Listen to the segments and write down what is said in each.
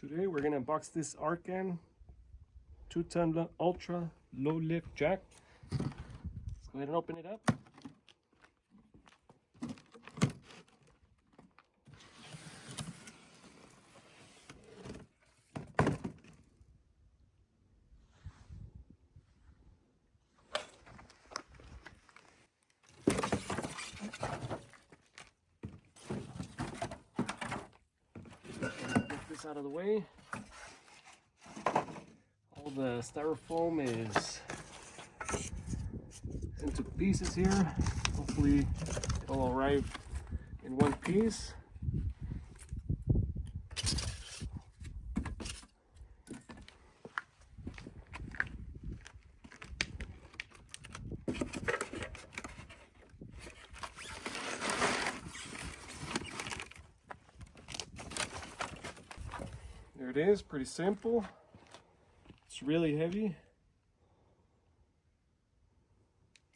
Today we're gonna unbox this Arcan 2-ton ultra low lift jack. Let's go ahead and open it up. Get this out of the way. All the styrofoam is into pieces here. Hopefully it'll arrive in one piece. There it is, pretty simple. It's really heavy.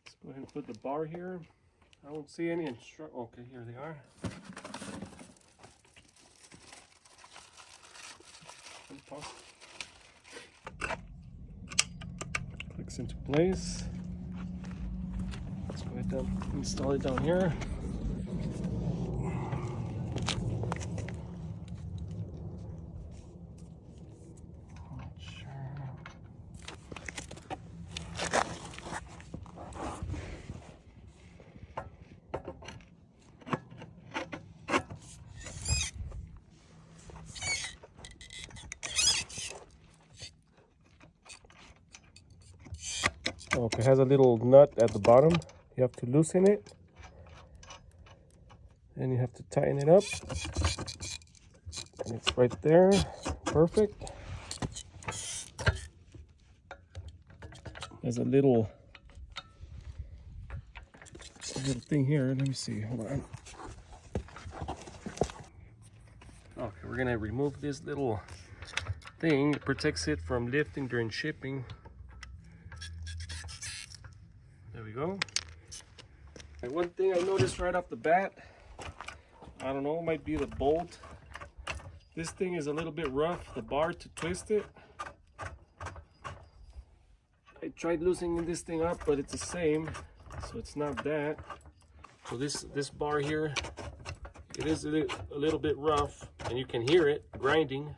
Let's go ahead and put the bar here. I don't see any okay, here they are. Clicks into place. Let's go ahead and install it down here. Okay, it has a little nut at the bottom. You have to loosen it. And you have to tighten it up. And it's right there. Perfect. There's a little thing here. Let me see. Hold on. Okay, we're gonna remove this little thing. It protects it from lifting during shipping. There we go. And one thing I noticed right off the bat, I don't know, it might be the bolt. This thing is a little bit rough, the bar to twist it. I tried loosening this thing up, but it's the same, so it's not that. So this bar here, it is a little bit rough, and you can hear it grinding.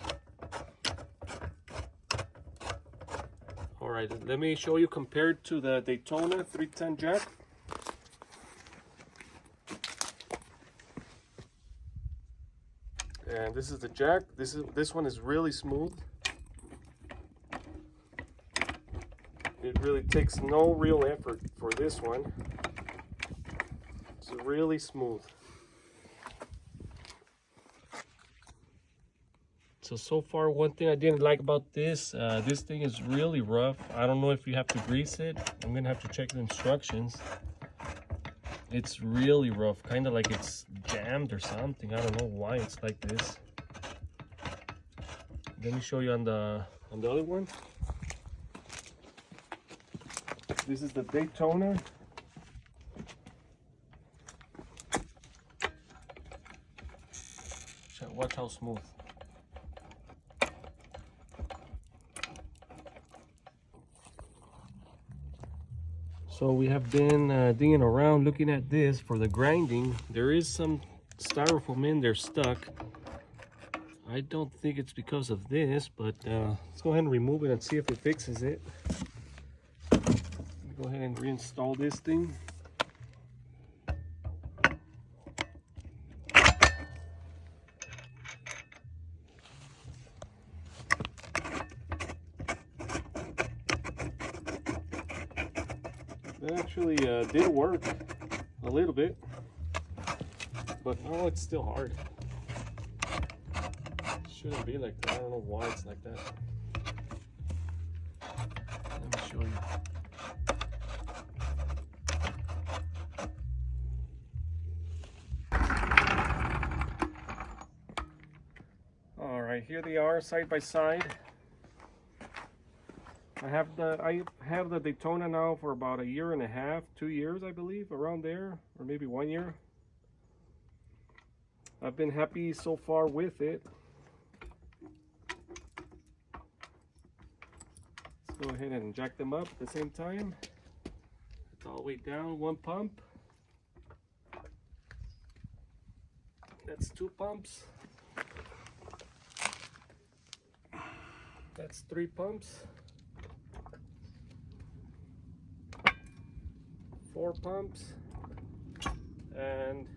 All right, let me show you compared to the Daytona 310 jack. And this is the jack. This one is really smooth. It really takes no real effort for this one. It's really smooth. So far, one thing I didn't like about this, this thing is really rough. I don't know if you have to grease it. I'm gonna have to check the instructions. It's really rough, kind of like it's jammed or something. I don't know why it's like this. Let me show you on the other one. This is the Daytona. Watch how smooth. So we have been digging around looking at this for the grinding. There is some styrofoam in there stuck. I don't think it's because of this, but let's go ahead and remove it and see if it fixes it. Let me go ahead and reinstall this thing. That actually did work a little bit, but oh, it's still hard. It shouldn't be like that. I don't know why it's like that. Let me show you. All right, here they are side by side. I have the Daytona now for about 1.5 years, 2 years, I believe, around there, or maybe 1 year. I've been happy so far with it. Go ahead and jack them up at the same time. It's all the way down, one pump. That's two pumps. That's three pumps. Four pumps. And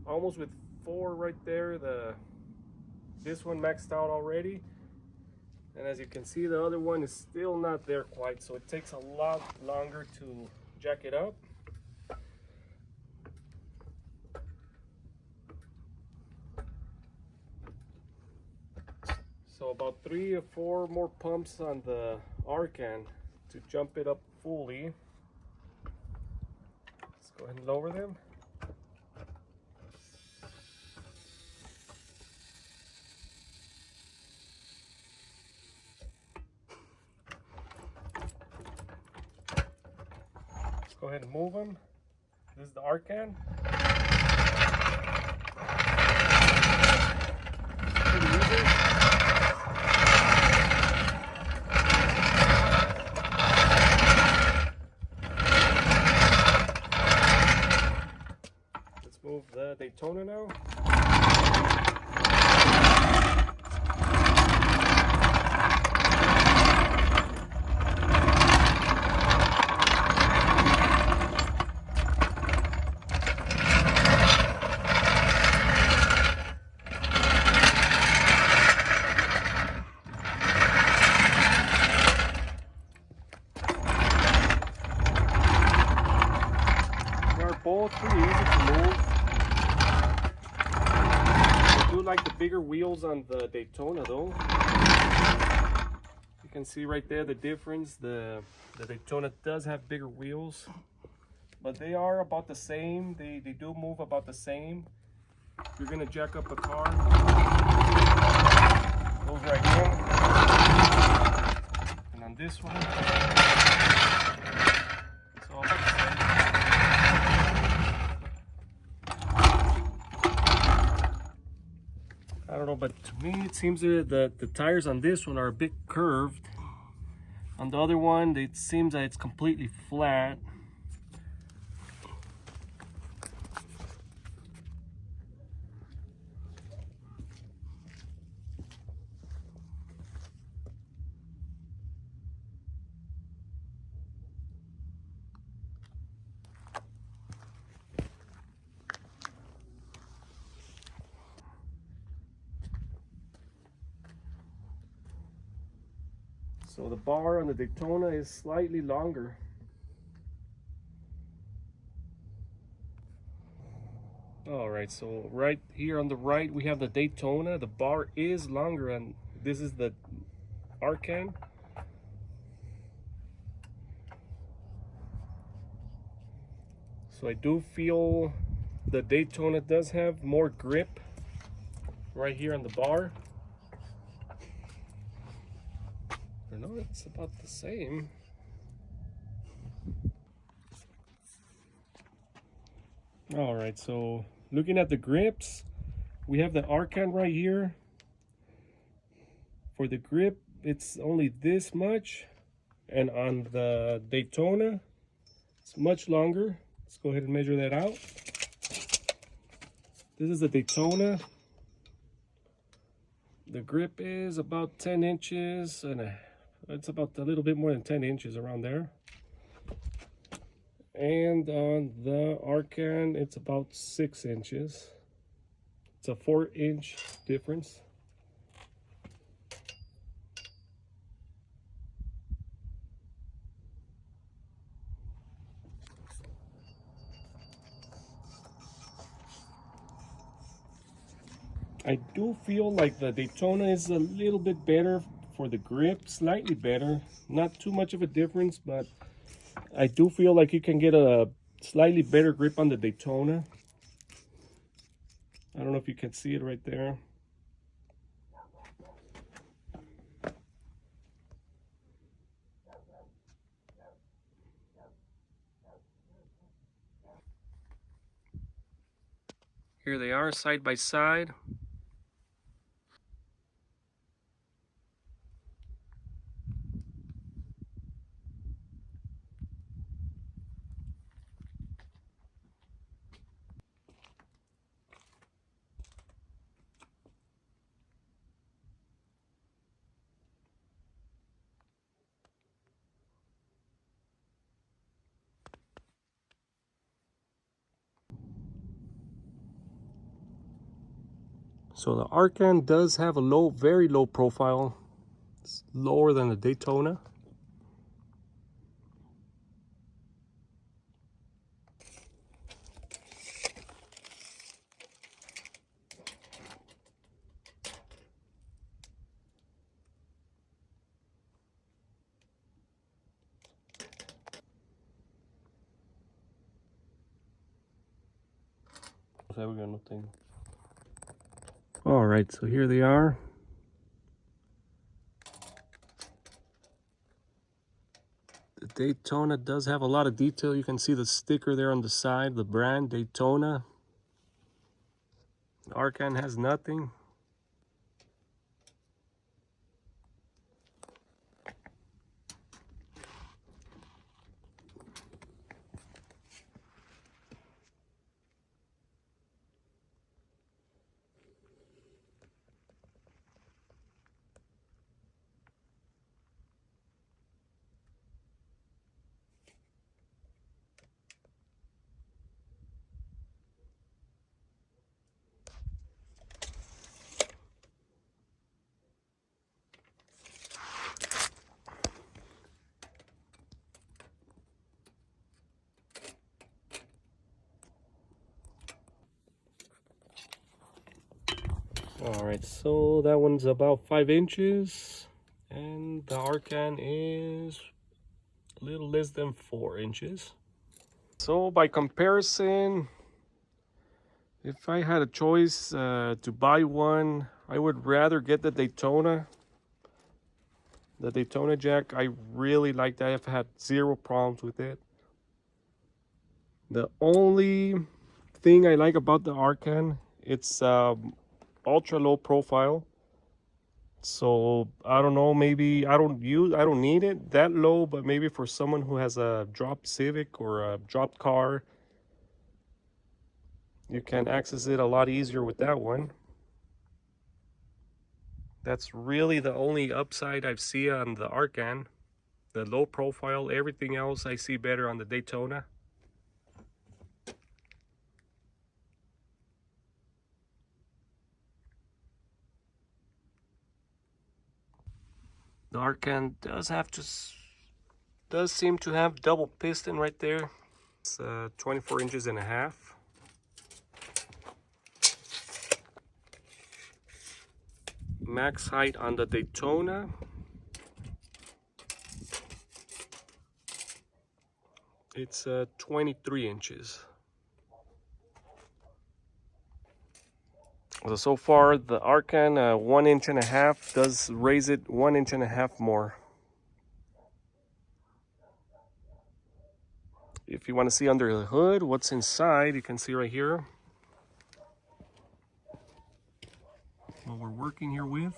almost with four right there, this one maxed out already. And as you can see, the other one is still not there quite, so it takes a lot longer to jack it up. So about 3 or 4 more pumps on the Arcan to jump it up fully. Let's go ahead and lower them. Let's go ahead and move them. This is the Arcan. Pretty easy. Move the Daytona now. They're both pretty easy to move. Like the bigger wheels on the Daytona though. You can see right there the difference. The Daytona does have bigger wheels, but they are about the same. They do move about the same. You're gonna jack up a car, goes right in, and on this one it's all about the same. I don't know, but to me it seems that the tires on this one are a bit curved. On the other one, it seems that it's completely flat. So the bar on the Daytona is slightly longer. All right, so right here on the right, we have the Daytona. The bar is longer, and this is the Arcan. So I do feel the Daytona does have more grip right here on the bar. No, it's about the same. All right, so looking at the grips, we have the Arcan right here. For the grip, it's only this much, and on the Daytona, it's much longer. Let's go ahead and measure that out. This is the Daytona. The grip is about 10 inches and it's about a little bit more than 10 inches around there. And on the Arcan, it's about 6 inches. It's a 4-inch difference. I do feel like the Daytona is a little bit better for the grip, slightly better. Not too much of a difference, but I do feel like you can get a slightly better grip on the Daytona. I don't know if you can see it right there. Here they are side by side. So the Arcan does have a low, very low profile. It's lower than the Daytona. All right, so here they are. The Daytona does have a lot of detail. You can see the sticker there on the side, the brand Daytona. The Arcan has nothing. All right, so that one's about 5 inches, and the Arcan is a little less than 4 inches. So by comparison, if I had a choice to buy one, I would rather get the Daytona. The Daytona jack, I really like that. I've had zero problems with it. The only thing I like about the Arcan, it's ultra low profile. So I don't know, maybe I don't need it that low, but maybe for someone who has a dropped Civic or a dropped car, you can access it a lot easier with that one. That's really the only upside I see on the Arcan. The low profile, everything else I see better on the Daytona. The Arcan does seem to have double piston right there. It's 24 inches and a half. Max height on the Daytona, it's 23 inches. So far the Arcan 1.5 inches does raise it 1.5 inches more. If you want to see under the hood what's inside, you can see right here what we're working here with.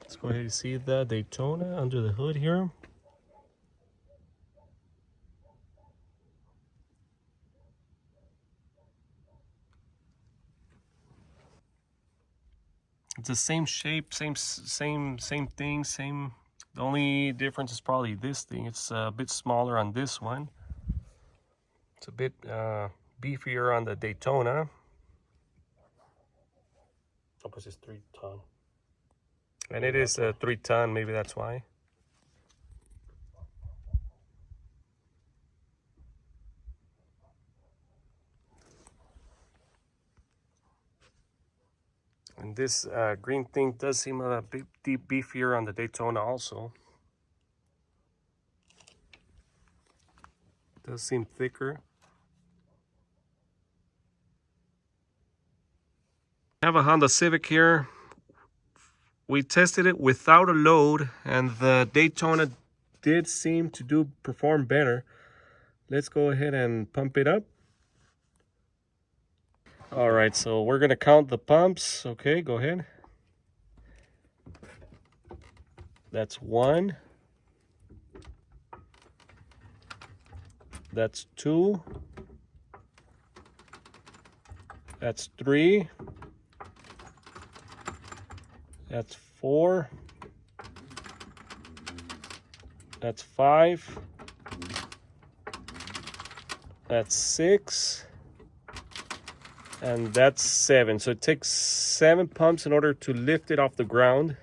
Let's go ahead and see the Daytona under the hood here. It's the same shape, same thing, same. The only difference is probably this thing. It's a bit smaller on this one. It's a bit beefier on the Daytona. Oh, but it's 3 ton. And it is 3 ton, maybe that's why. And this green thing does seem a bit beefier on the Daytona also. Does seem thicker. I have a Honda Civic here. We tested it without a load, and the Daytona did seem to perform better. Let's go ahead and pump it up. All right, so we're gonna count the pumps. Okay, go ahead. That's 1, That's 2. That's 3. That's 4. That's 5. That's 6. And that's 7. So it takes 7 pumps in order to lift it off the ground.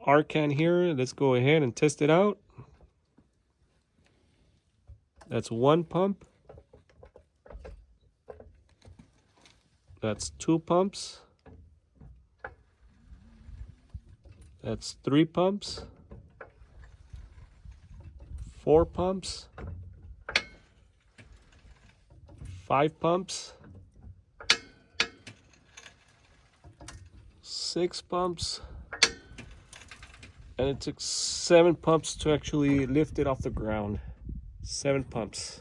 Arcan here. Let's go ahead and test it out. That's 1 pump. That's 2 pumps. That's 3 pumps. 4 pumps. 5 pumps. 6 pumps. And it took 7 pumps to actually lift it off the ground. 7 pumps.